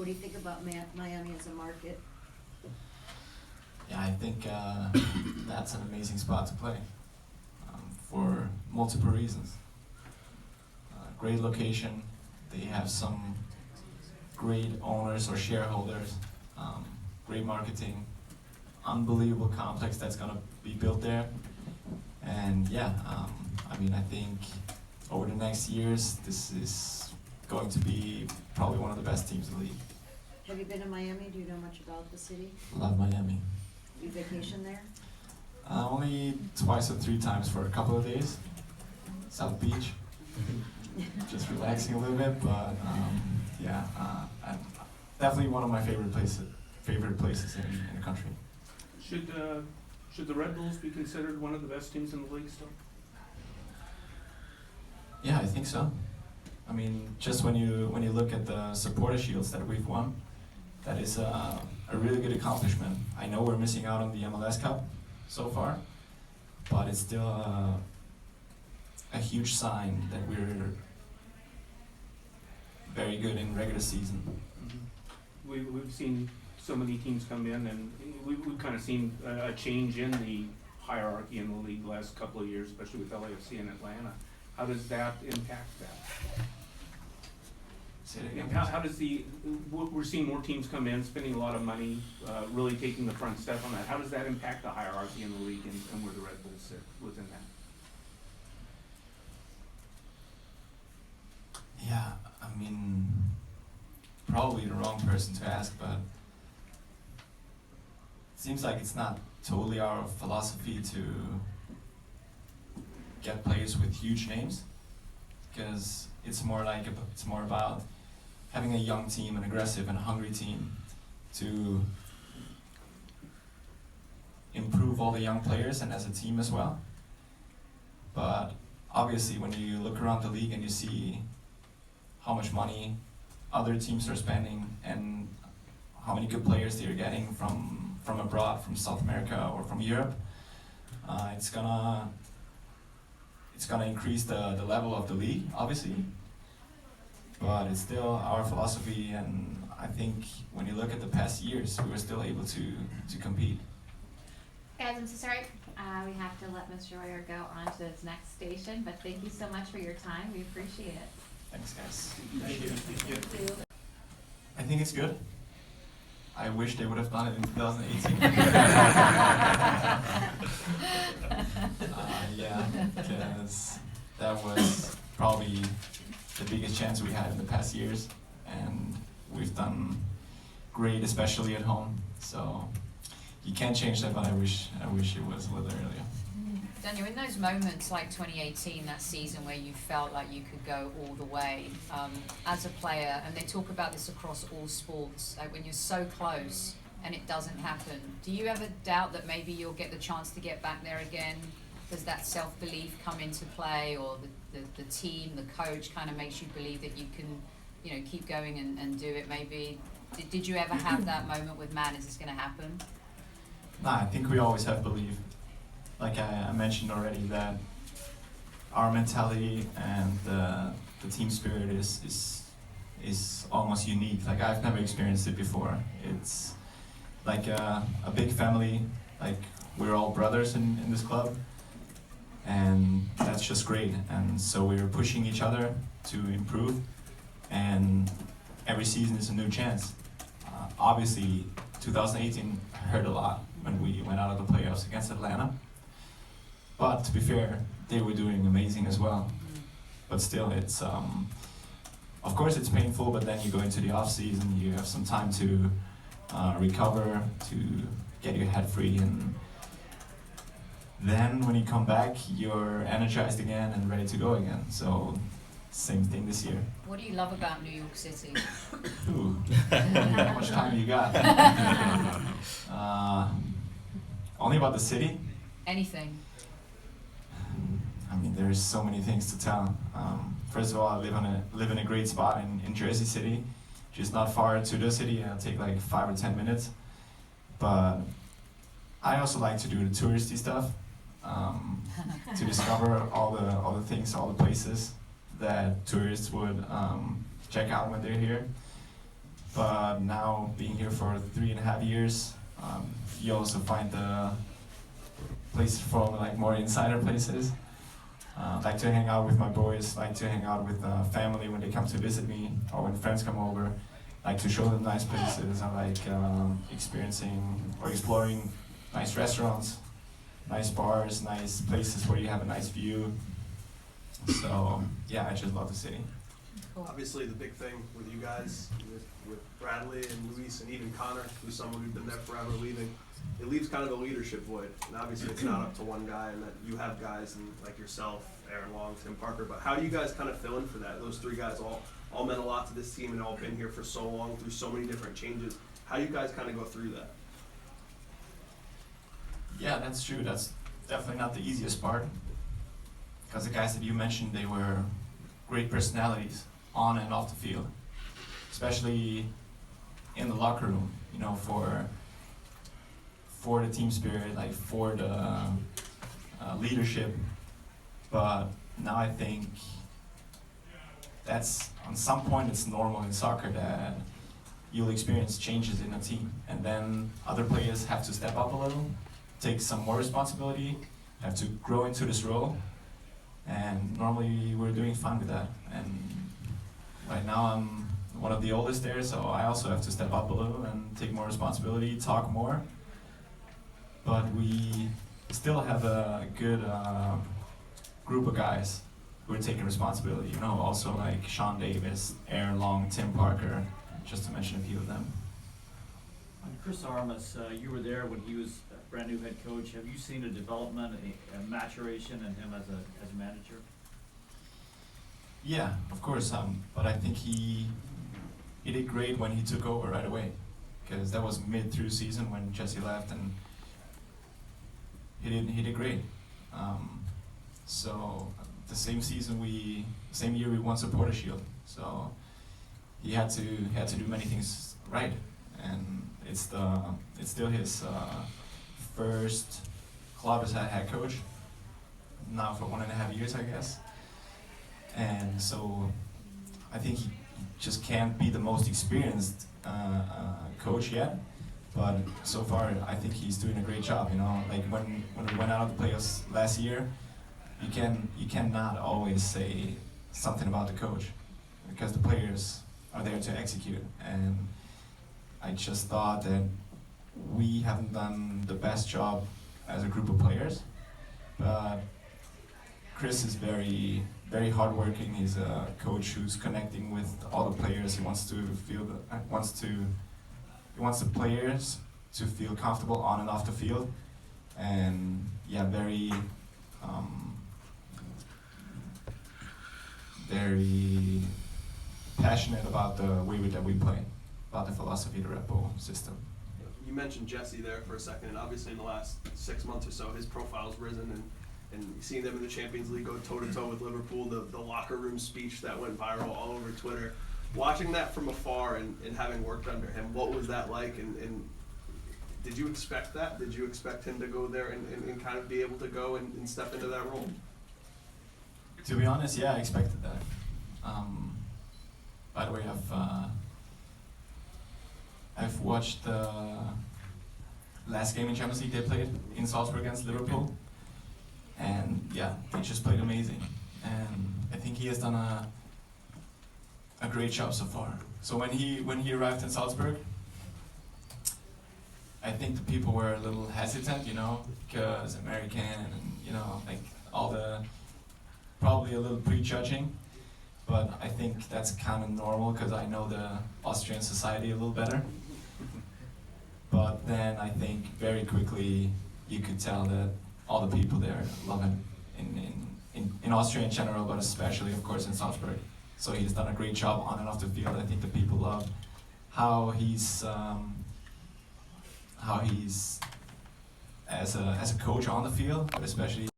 What do you think about Miami as a market? Yeah, I think that's an amazing spot to play for multiple reasons. Great location. They have some great owners or shareholders. Great marketing. Unbelievable complex that's gonna be built there. And yeah, I mean, I think over the next years, this is going to be probably one of the best teams in the league. Have you been to Miami? Do you know much about the city? Love Miami. You vacation there? Only twice or 3 times for a couple of days. South Beach. Just relaxing a little bit, but yeah, definitely one of my favorite places in the country. Should the Red Bulls be considered one of the best teams in the league still? Yeah, I think so. I mean, just when you look at the supporter shields that we've won, that is a really good accomplishment. I know we're missing out on the MLS Cup so far, but it's still a huge sign that we're very good in regular season. Mm-hmm. We've seen so many teams come in, and we've kind of seen a change in the hierarchy in the league the last couple of years, especially with LAFC and Atlanta. How does that impact that? Say it again. How does we're seeing more teams come in, spending a lot of money, really taking the front step on that. How does that impact the hierarchy in the league and where the Red Bulls sit within that? Yeah, I mean, probably the wrong person to ask, but it seems like it's not totally our philosophy to get players with huge names, because it's more about having a young team, an aggressive and hungry team to improve all the young players and as a team as well. But obviously when you look around the league and you see how much money other teams are spending and how many good players they're getting from abroad, from South America or from Europe, it's gonna increase the level of the league, obviously. But it's still our philosophy, and I think when you look at the past years, we were still able to compete. Guys, I'm so sorry. We have to let Mr. Royer go on to his next station, but thank you so much for your time. We appreciate it. Thanks, guys. Thank you. Thank you. I think it's good. I wish they would have done it in 2018. Yeah, because that was probably the biggest chance we had in the past years, and we've done great, especially at home. So you can't change that, but I wish it was a little earlier. Daniel, in those moments like 2018, that season where you felt like you could go all the way as a player, and they talk about this across all sports, like when you're so close and it doesn't happen, do you ever doubt that maybe you'll get the chance to get back there again? Does that self-belief come into play, or the team, the coach kind of makes you believe that you can, keep going and do it maybe? Did you ever have that moment with, man, is this going to happen? Nah, I think we always have belief. Like I mentioned already, that our mentality and the team spirit is almost unique. Like I've never experienced it before. It's like a big family. Like we're all brothers in this club, and that's just great. And so we're pushing each other to improve, and every season is a new chance. Obviously, 2018 hurt a lot when we went out of the playoffs against Atlanta. But to be fair, they were doing amazing as well. But still, it's of course it's painful. But then you go into the off season, you have some time to recover, to get your head free, and then when you come back, you're energized again and ready to go again. So same thing this year. What do you love about New York City? Ooh, how much time you got? Only about the city? Anything. I mean, there's so many things to tell. First of all, I live in a great spot in Jersey City, just not far to the city. It'll take like 5 or 10 minutes. But I also like to do the touristy stuff, to discover all the things, all the places that tourists would check out when they're here. but now being here for 3.5 years, you also find the places from like more insider places. Like to hang out with my boys, like to hang out with family when they come to visit me, or when friends come over. Like to show them nice places. I like experiencing or exploring nice restaurants, nice bars, nice places where you have a nice view. So yeah, I just love the city. Cool. Obviously, the big thing with you guys, with Bradley and Luis and even Connor, who's someone who's been there forever, leaving, it leaves kind of a leadership void. And obviously, it's not up to one guy, and that you have guys and like yourself, Aaron Long, Tim Parker. But how do you guys kind of fill in for that? Those three guys all meant a lot to this team and all been here for so long through so many different changes. How do you guys kind of go through that? Yeah, that's true. That's definitely not the easiest part. Because the guys that you mentioned, they were great personalities on and off the field, especially in the locker room. You know, for the team spirit, like for the leadership. But now I think that's on some point it's normal in soccer that you'll experience changes in a team, and then other players have to step up a little, take some more responsibility, have to grow into this role. And normally we're doing fine with that. And right now I'm one of the oldest there, so I also have to step up a little and take more responsibility, talk more. But we still have a good group of guys who are taking responsibility. You know, also like Shawn Davis, Aaron Long, Tim Parker, just to mention a few of them. And Chris Armas, you were there when he was a brand new head coach. Have you seen a development, a maturation in him as a manager? Yeah, of course. But I think he did great when he took over right away, because that was mid through season when Jesse left, and he did great. So the same year we won Supporter Shield. So he had to do many things right, and it's still his first club as a head coach now for 1.5 years, I guess. And so I think he just can't be the most experienced coach yet, but so far I think he's doing a great job. You know, like when we went out of the playoffs last year, you cannot always say something about the coach, because the players are there to execute. And I just thought that we haven't done the best job as a group of players, but Chris is very, very hardworking. He's a coach who's connecting with all the players. He wants the players to feel comfortable on and off the field, and yeah, very passionate about the way that we play, about the philosophy of the Red Bull system. You mentioned Jesse there for a second, and obviously in the last 6 months or so, his profile's risen, and seeing them in the Champions League go toe-to-toe with Liverpool, the locker room speech that went viral all over Twitter. Watching that from afar and having worked under him, what was that like? And did you expect that? Did you expect him to go there and kind of be able to go and step into that role? To be honest, yeah, I expected that. By the way, I've watched the last game in Champions League they played in Salzburg against Liverpool, and yeah, they just played amazing. And I think he has done a great job so far. So when he arrived in Salzburg, I think the people were a little hesitant, you know, because American and, you know, like probably a little prejudging. But I think that's kind of normal, because I know the Austrian society a little better. But then I think very quickly you could tell that all the people there love him in Austria in general, but especially, of course, in Salzburg. So he's done a great job on and off the field. I think the people love how he's as a coach on the field, but especially